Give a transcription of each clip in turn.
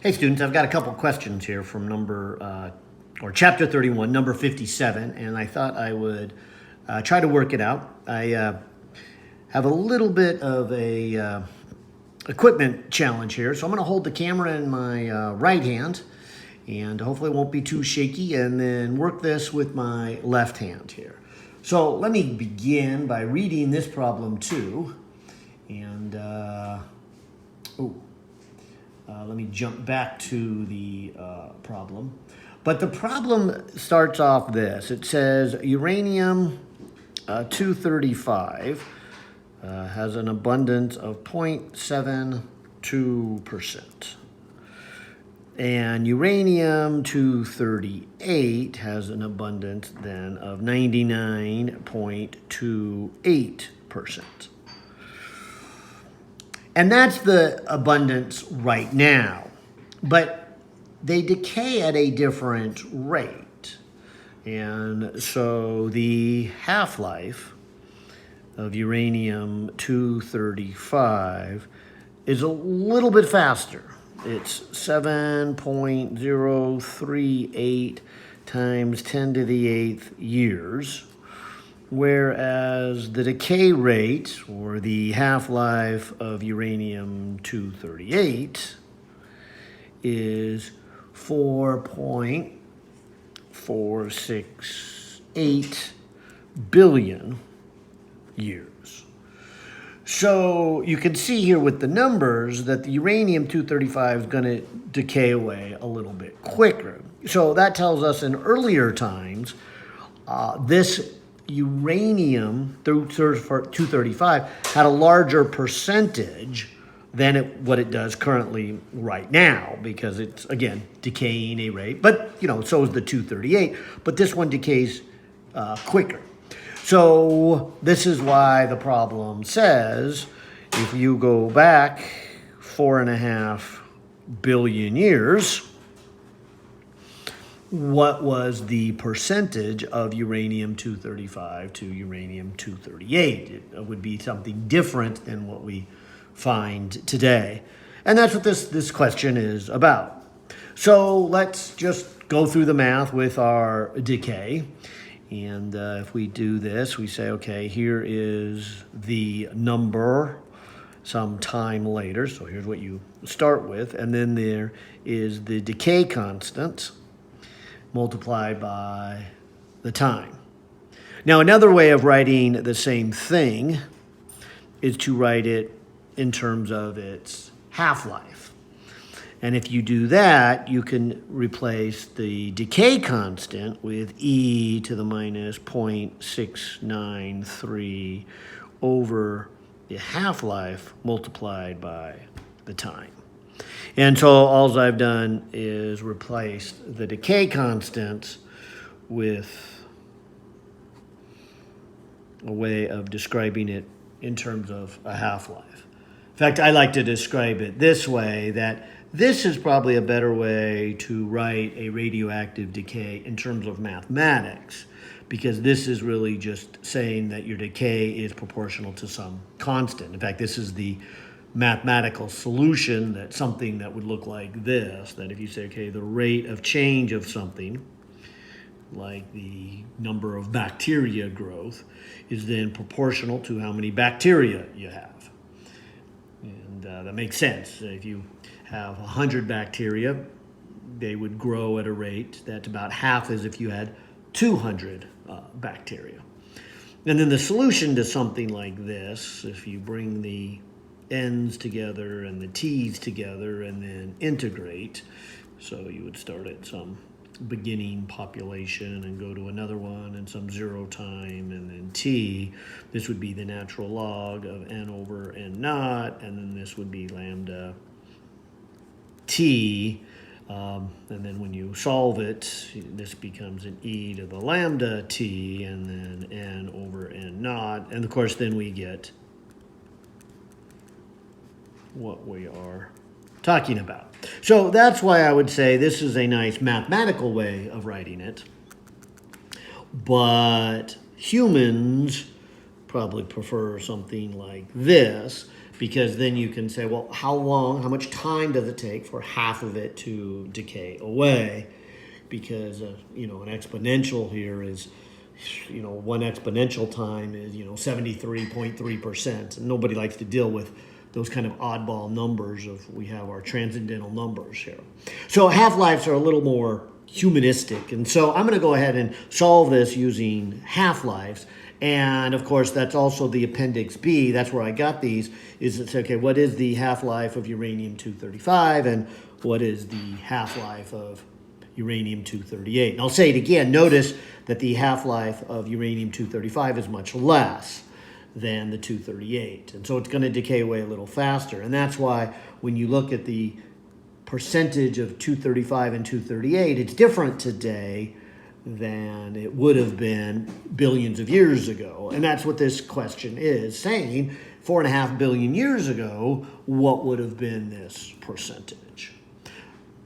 Hey students, I've got a couple questions here from chapter 31, number 57, and I thought I would try to work it out. I have a little bit of a equipment challenge here, so I'm going to hold the camera in my right hand, and hopefully it won't be too shaky, and then work this with my left hand here. So let me begin by reading this problem too, and let me jump back to the problem. But the problem starts off this. It says uranium 235 has an abundance of 0.72%. And uranium 238 has an abundance then of 99.28%. And that's the abundance right now. But they decay at a different rate. And so the half-life of uranium 235 is a little bit faster. It's 7.038 times 10 to the 8th years. Whereas the decay rate, or the half-life of uranium 238, is 4.468 billion years. So you can see here with the numbers that the uranium 235 is going to decay away a little bit quicker. So that tells us in earlier times, this uranium 235 had a larger percentage than what it does currently right now, because it's, again, decaying a rate. But, so is the 238, but this one decays quicker. So this is why the problem says if you go back 4.5 billion years, what was the percentage of uranium 235 to uranium 238? It would be something different than what we find today. And that's what this question is about. So let's just go through the math with our decay. And if we do this, we say, okay, here is the number some time later. So here's what you start with. And then there is the decay constant multiplied by the time. Now, another way of writing the same thing is to write it in terms of its half-life. And if you do that, you can replace the decay constant with e to the minus 0.693 over the half-life multiplied by the time. And so all I've done is replaced the decay constant with a way of describing it in terms of a half-life. In fact, I like to describe it this way, that this is probably a better way to write a radioactive decay in terms of mathematics, because this is really just saying that your decay is proportional to some constant. In fact, this is the mathematical solution, that something that would look like this, that if you say, okay, the rate of change of something, like the number of bacteria growth, is then proportional to how many bacteria you have. And that makes sense. If you have 100 bacteria, they would grow at a rate that's about half as if you had 200 bacteria. And then the solution to something like this, if you bring the n's together and the t's together and then integrate, so you would start at some beginning population and go to another one and some zero time and then t. This would be the natural log of n over n naught, and then this would be lambda t. And then when you solve it, this becomes an e to the lambda t, and then n over n naught. And of course, then we get what we are talking about. So that's why I would say this is a nice mathematical way of writing it. But humans probably prefer something like this, because then you can say, well, how much time does it take for half of it to decay away? Because, an exponential here is, one exponential time is, 73.3%. And nobody likes to deal with those kind of oddball numbers we have our transcendental numbers here. So half-lives are a little more humanistic. And so I'm going to go ahead and solve this using half-lives. And of course, that's also the appendix B. That's where I got these. It's okay, what is the half-life of uranium-235 and what is the half-life of uranium-238? And I'll say it again. Notice that the half-life of uranium-235 is much less than the 238. And so it's going to decay away a little faster. And that's why when you look at the percentage of 235 and 238, it's different today than it would have been billions of years ago. And that's what this question is saying. 4.5 billion years ago, what would have been this percentage?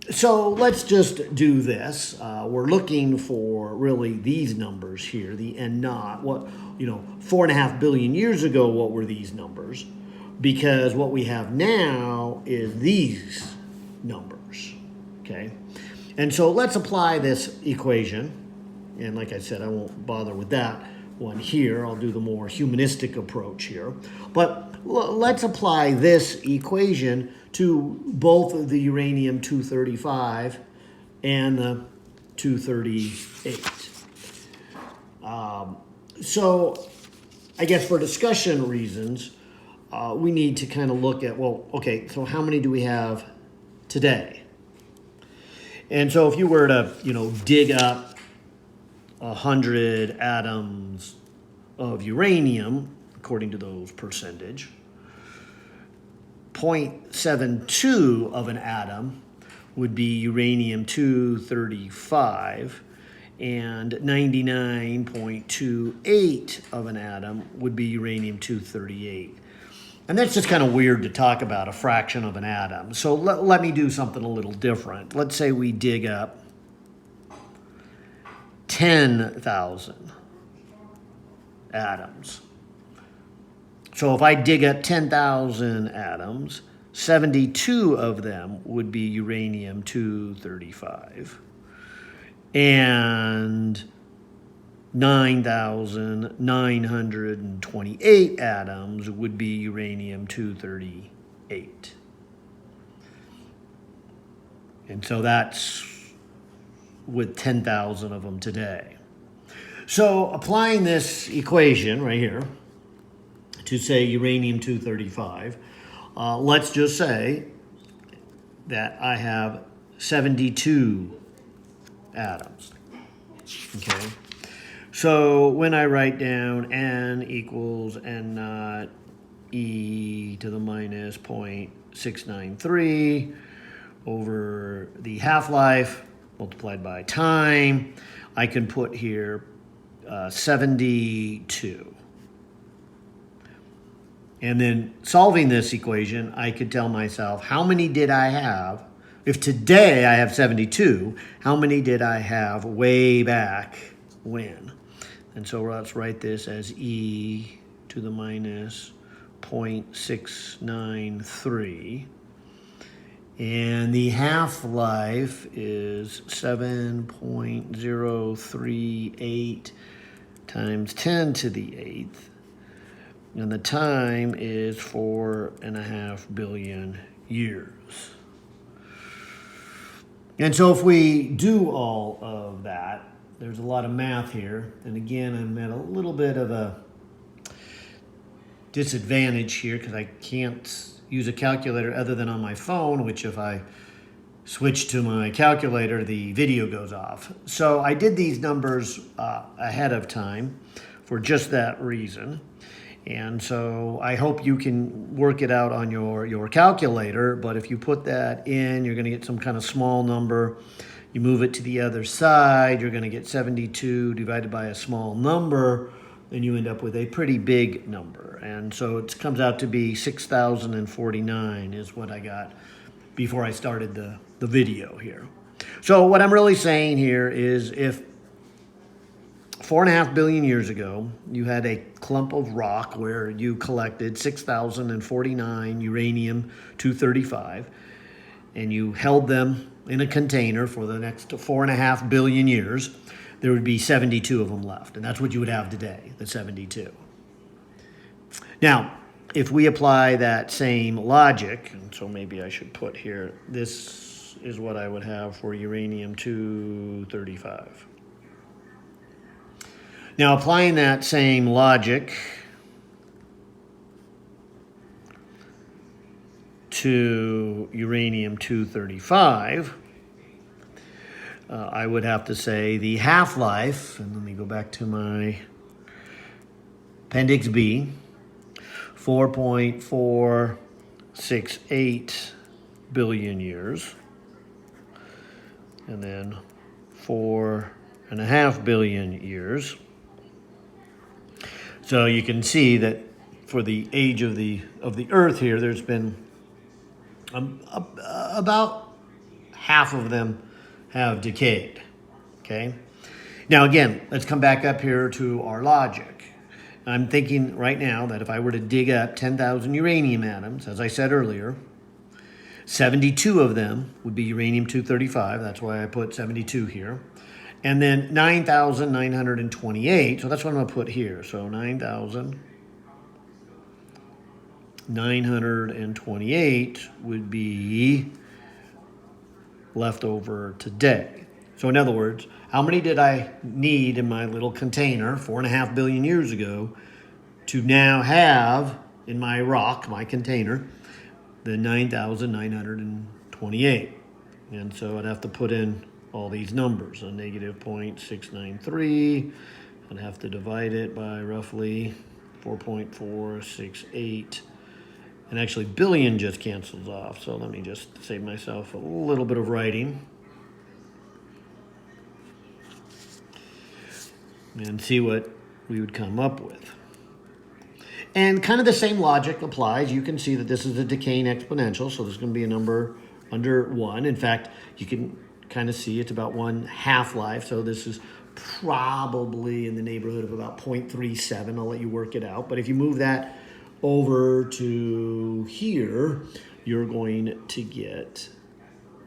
So let's just do this. We're looking for really these numbers here, the N naught. 4.5 billion years ago, what were these numbers? Because what we have now is these numbers, okay? And so let's apply this equation. And like I said, I won't bother with that one here. I'll do the more humanistic approach here. But let's apply this equation to both of the uranium-235 and the 238. So I guess for discussion reasons, we need to kind of look at, well, okay, so how many do we have today? And so if you were to, dig up 100 atoms of uranium, according to those percentage, 0.72 of an atom would be uranium-235, and 99.28 of an atom would be uranium-238. And that's just kind of weird to talk about a fraction of an atom. So let me do something a little different. Let's say we dig up 10,000 atoms. So if I dig up 10,000 atoms, 72 of them would be uranium-235. And 9,928 atoms would be uranium-238. And so that's with 10,000 of them today. So applying this equation right here to say uranium-235, let's just say that I have 72 atoms, okay? So when I write down N equals N naught E to the minus 0.693 over the half-life multiplied by time, I can put here 72. And then solving this equation, I could tell myself, how many did I have? If today I have 72, how many did I have way back when? And so let's write this as E to the minus 0.693. And the half-life is 7.038 times 10 to the 8th. And the time is 4.5 billion years. And so if we do all of that, there's a lot of math here. And again, I'm at a little bit of a disadvantage here because I can't use a calculator other than on my phone, which if I switch to my calculator, the video goes off. So I did these numbers ahead of time for just that reason. And so I hope you can work it out on your calculator, but if you put that in, you're going to get some kind of small number. You move it to the other side, you're going to get 72 divided by a small number, and you end up with a pretty big number. And so it comes out to be 6,049 is what I got before I started the video here. So what I'm really saying here is if 4.5 billion years ago, you had a clump of rock where you collected 6,049 uranium-235, and you held them in a container for the next 4.5 billion years. There would be 72 of them left, and that's what you would have today, the 72. Now, if we apply that same logic, and so maybe I should put here, this is what I would have for uranium-235. Now, applying that same logic to uranium-235, I would have to say the half-life, and let me go back to my Appendix B, 4.468 billion years, and then 4.5 billion years. So you can see that for the age of the Earth here, there's been about half of them have decayed. Okay. Now again, let's come back up here to our logic. I'm thinking right now that if I were to dig up 10,000 uranium atoms, as I said earlier, 72 of them would be uranium-235. That's why I put 72 here. And then 9,928, so that's what I'm going to put here. So 9,928 would be left over today. So in other words, how many did I need in my little container 4.5 billion years ago to now have in my rock, my container, the 9,928? And so I'd have to put in all these numbers, a negative 0.693. I'd have to divide it by roughly 4.468. And actually billion just cancels off. So let me just save myself a little bit of writing and see what we would come up with. And kind of the same logic applies. You can see that this is a decaying exponential, so there's going to be a number under 1. In fact, you can kind of see it's about 1 half-life, so this is probably in the neighborhood of about 0.37. I'll let you work it out. But if you move that over to here, you're going to get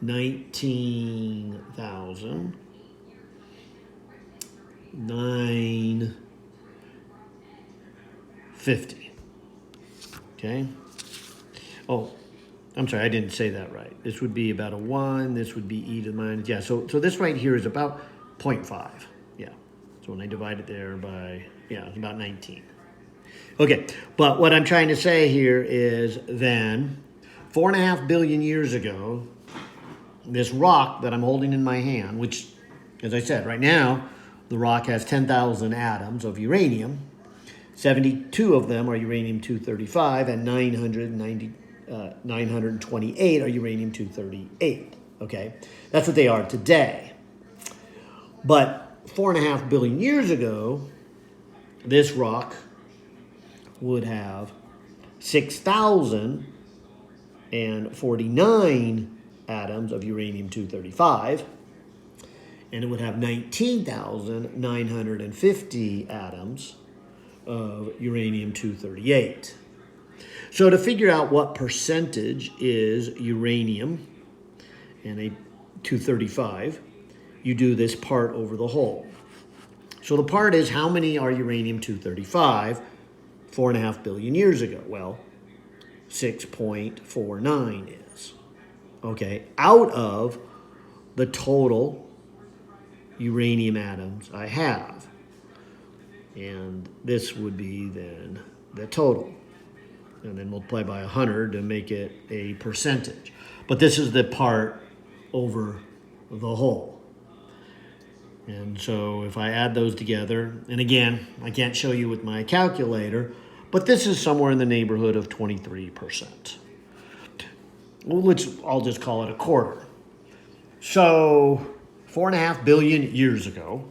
19,950. Okay. Oh, I'm sorry, I didn't say that right. This would be about a 1. This would be e to the minus. Yeah, so this right here is about 0.5. Yeah. So when I divide it there by, yeah, it's about 19. Okay, but what I'm trying to say here is then 4.5 billion years ago, this rock that I'm holding in my hand, which, as I said, right now, the rock has 10,000 atoms of uranium. 72 of them are uranium-235, and 928 are uranium-238. Okay, that's what they are today. But 4.5 billion years ago, this rock would have 6,049 atoms of uranium-235, and it would have 19,950 atoms of uranium-238. So to figure out what percentage is uranium and a 235, you do this part over the whole. So the part is how many are uranium-235 4.5 billion years ago? Well, 6.49 is. Okay, out of the total uranium atoms I have. And this would be then the total. And then multiply by 100 to make it a percentage. But this is the part over the whole. And so if I add those together, and again, I can't show you with my calculator, but this is somewhere in the neighborhood of 23%. Well, I'll just call it a quarter. So 4.5 billion years ago,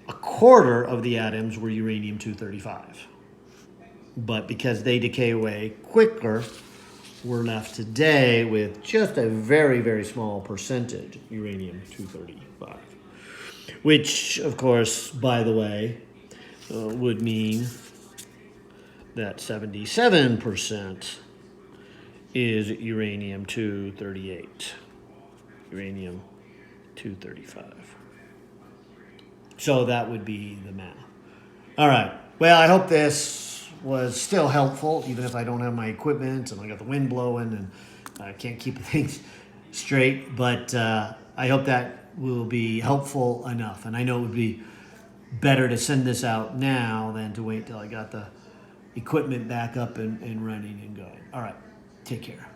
a quarter of the atoms were uranium-235. But because they decay away quicker, we're left today with just a very, very small percentage uranium-235. which, of course, by the way, would mean that 77% is uranium-238, uranium-235. So that would be the math. All right. Well, I hope this was still helpful, even if I don't have my equipment and I got the wind blowing and I can't keep things straight. But I hope that will be helpful enough. And I know it would be better to send this out now than to wait till I got the equipment back up and running and going. All right. Take care.